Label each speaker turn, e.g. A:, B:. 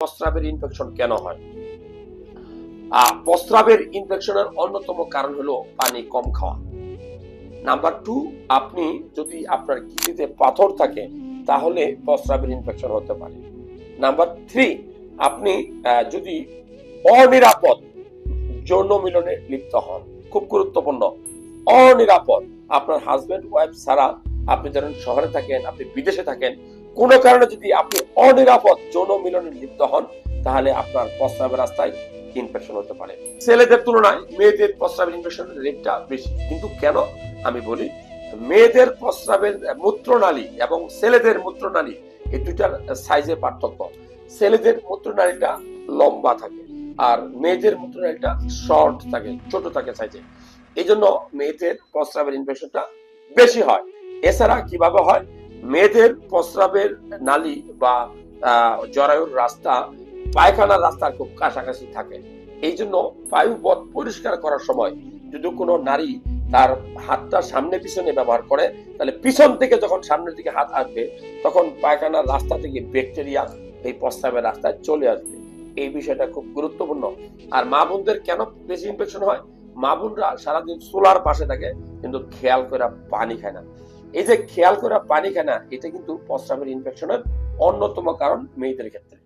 A: প্রস্রাবের ইনফেকশন কেন হয়? প্রস্রাবের ইনফেকশনের অন্যতম কারণ হলো পানি কম খাওয়া। নাম্বার 2, আপনি যদি আপনার কিডনিতে পাথর থাকে তাহলে প্রস্রাবের ইনফেকশন হতে পারে। নাম্বার 3, আপনি যদি অনিরাপদ যৌন মিলনে লিপ্ত হন, খুব গুরুত্বপূর্ণ, অনিরাপদ, আপনার হাজবেন্ড ওয়াইফ ছাড়া, আপনি ধরেন শহরে থাকেন, আপনি বিদেশে থাকেন, কোনো কারণে যদি আপনি অনিরাপদ যৌন মিলনে লিপ্ত হন তাহলে আপনার প্রস্রাবের রাস্তায় ইনফেকশন হতে পারে। ছেলেদের তুলনায় মেয়েদের প্রস্রাবের ইনফেকশনের রেটটা বেশি। কিন্তু কেন আমি বলি, মেয়েদের প্রস্রাবের মূত্রনালী এবং ছেলেদের মূত্রনালী এই দুইটার সাইজে পার্থক্য। ছেলেদের মূত্রনালীটা লম্বা থাকে আর মেয়েদের মূত্রনালীটা শর্ট থাকে, ছোট থাকে সাইজে। এই জন্য মেয়েদের প্রস্রাবের ইনফেকশনটা বেশি হয়। এছাড়া কিভাবে হয়, মেয়েদের প্রস্রাবের নালী বা জরায়ুর রাস্তা পায়খানার রাস্তার খুব কাছাকাছি থাকে। এই জন্য বায়ুপথ পরিষ্কার করার সময় যদি কোনো নারী তার হাতটা সামনে পিছনে ব্যবহার করে, তাহলে পিছন থেকে যখন সামনের দিকে হাত আসবে তখন পায়খানার রাস্তা থেকে ব্যাকটেরিয়া এই প্রস্রাবের রাস্তায় চলে আসবে। এই বিষয়টা খুব গুরুত্বপূর্ণ। আর মা বোনদের কেন বেশি ইনফেকশন হয়? মা বোনরা সারাদিন চুলার পাশে থাকে কিন্তু খেয়াল করে পানি খায় না। এই যে খেয়াল করে পানি খায় না, এটা কিন্তু প্রস্রাবের ইনফেকশনের অন্যতম কারণ মেয়েদের ক্ষেত্রে।